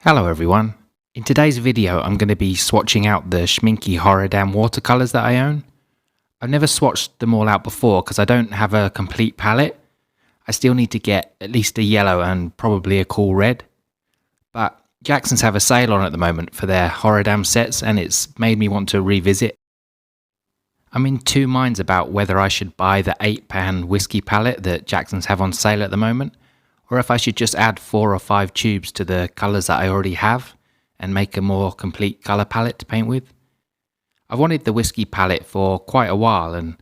Hello everyone. In today's video I'm going to be swatching out the Schmincke Horadam watercolors that I own. I've never swatched them all out before because I don't have a complete palette. I still need to get at least a yellow and probably a cool red. But Jackson's have a sale on at the moment for their Horadam sets and it's made me want to revisit. I'm in two minds about whether I should buy the 8-pan whiskey palette that Jackson's have on sale at the moment, or if I should just add 4 or 5 tubes to the colours that I already have and make a more complete colour palette to paint with. I've wanted the whiskey palette for quite a while, and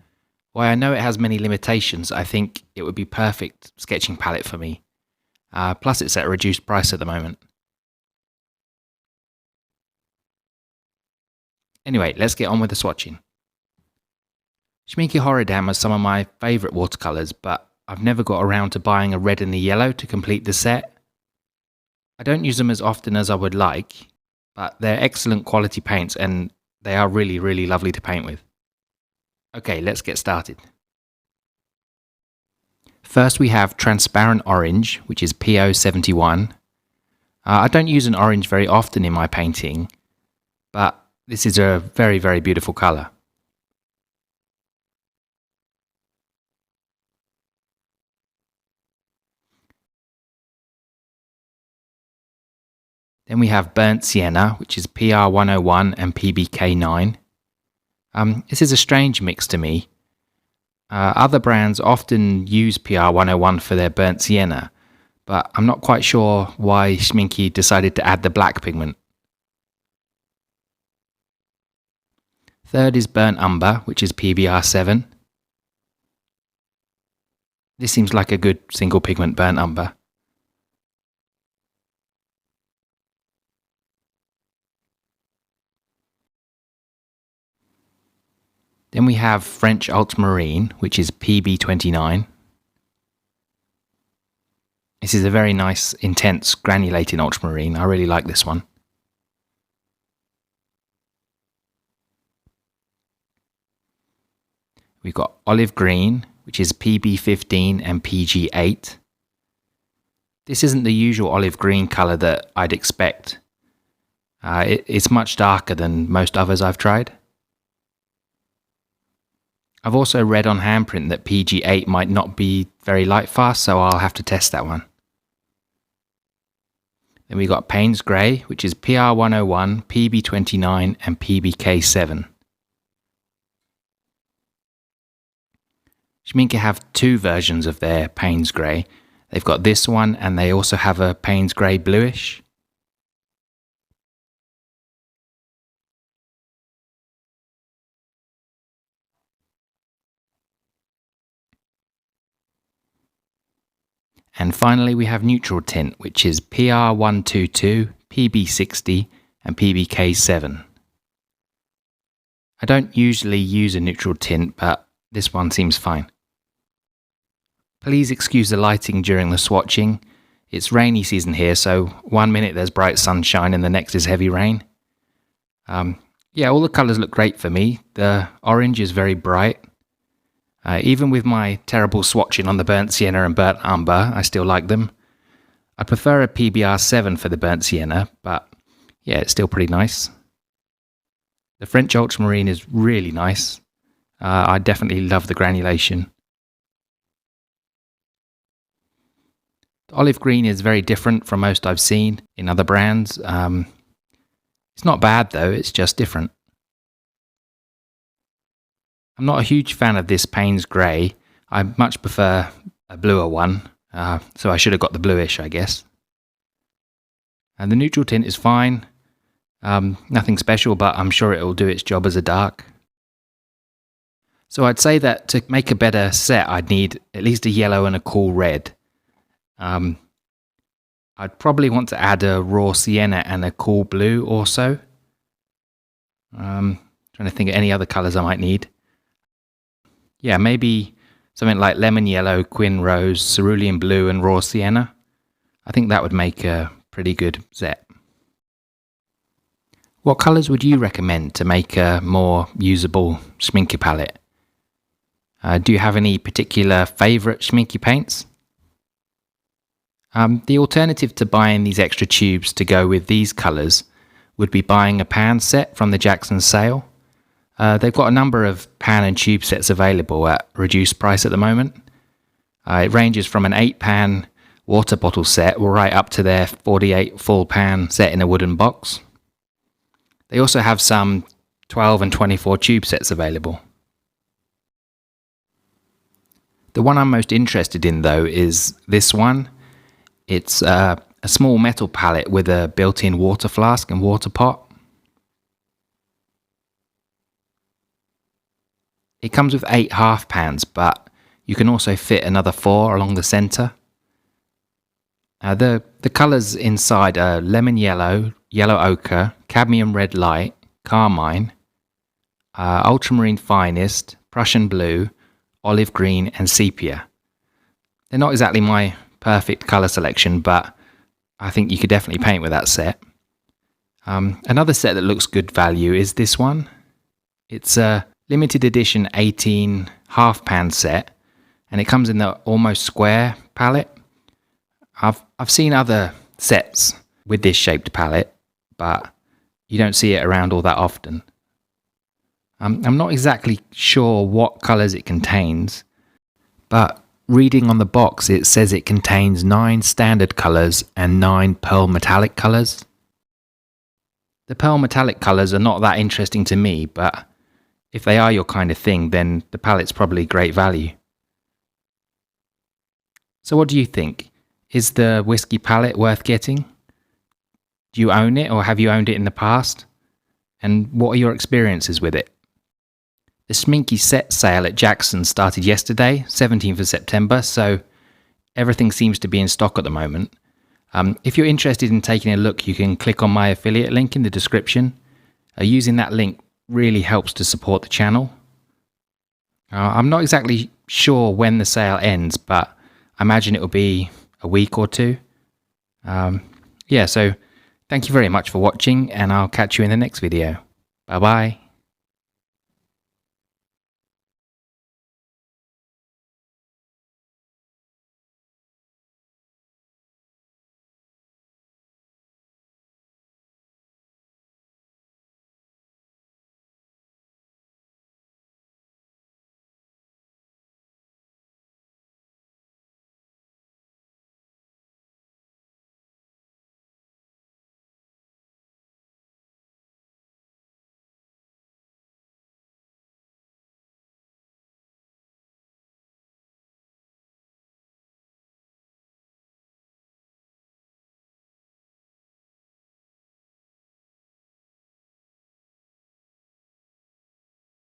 while I know it has many limitations, I think it would be perfect sketching palette for me. Plus it's at a reduced price at the moment. Anyway, let's get on with the swatching. Schmincke Horadam are some of my favourite watercolours, but I've never got around to buying a red and a yellow to complete the set. I don't use them as often as I would like, but they're excellent quality paints and they are really lovely to paint with. Okay, let's get started. First we have transparent orange, which is PO71. I don't use an orange very often in my painting, but this is a very beautiful colour. Then we have burnt sienna, which is PR101 and PBK9. This is a strange mix to me. Other brands often use PR101 for their burnt sienna, but I'm not quite sure why Schmincke decided to add the black pigment. Third is burnt umber, which is PBR7. This seems like a good single pigment burnt umber. Then we have French Ultramarine, which is PB29. This is a very nice, intense, granulated ultramarine. I really like this one. We've got olive green, which is PB15 and PG8. This isn't the usual olive green colour that I'd expect. It's much darker than most others I've tried. I've also read on handprint that PG8 might not be very light fast, so I'll have to test that one. Then we got Payne's Grey, which is PR101, PB29 and PBK7. Schmincke have two versions of their Payne's Grey. They've got this one and they also have a Payne's Grey bluish. And finally we have neutral tint, which is PR122, PB60 and PBK7. I don't usually use a neutral tint, but this one seems fine. Please excuse the lighting during the swatching. It's rainy season here, so one minute there's bright sunshine and the next is heavy rain. Yeah, all the colours look great for me. The orange is very bright. Even with my terrible swatching on the burnt sienna and burnt umber, I still like them. I prefer a PBR7 for the burnt sienna, but yeah, it's still pretty nice. The French Ultramarine is really nice. I definitely love the granulation. The olive green is very different from most I've seen in other brands. It's not bad though, it's just different. I'm not a huge fan of this Payne's Grey. I much prefer a bluer one, so I should have got the bluish, I guess. And the neutral tint is fine. Nothing special, but I'm sure it will do its job as a dark. So I'd say that to make a better set, I'd need at least a yellow and a cool red. I'd probably want to add a raw sienna and a cool blue also. Trying to think of any other colours I might need. Yeah, maybe something like lemon yellow, quin rose, cerulean blue and raw sienna. I think that would make a pretty good set. What colours would you recommend to make a more usable Schmincke palette? Do you have any particular favourite Schmincke paints? The alternative to buying these extra tubes to go with these colours would be buying a pan set from the Jackson sale. They've got a number of pan and tube sets available at reduced price at the moment. It ranges from an 8-pan water bottle set right up to their 48 full pan set in a wooden box. They also have some 12 and 24 tube sets available. The one I'm most interested in though is this one. It's a small metal palette with a built-in water flask and water pot. It comes with 8 half pans, but you can also fit another 4 along the centre. The colours inside are lemon yellow, yellow ochre, cadmium red light, carmine, ultramarine finest, Prussian blue, olive green and sepia. They're not exactly my perfect colour selection, but I think you could definitely paint with that set. Another set that looks good value is this one. It's a limited edition 18 half pan set, and it comes in the almost square palette. I've seen other sets with this shaped palette, but you don't see it around all that often. I'm not exactly sure what colours it contains, but reading on the box it says it contains 9 standard colours and 9 pearl metallic colours. The pearl metallic colours are not that interesting to me, but if they are your kind of thing, then the palette's probably great value. So what do you think? Is the whiskey palette worth getting? Do you own it, or have you owned it in the past? And what are your experiences with it? The Schmincke set sale at Jackson started yesterday, 17th of September, so everything seems to be in stock at the moment. If you're interested in taking a look, you can click on my affiliate link in the description. Using that link really helps to support the channel. I'm not exactly sure when the sale ends, but I imagine it will be a week or two. So thank you very much for watching, and I'll catch you in the next video. Bye bye.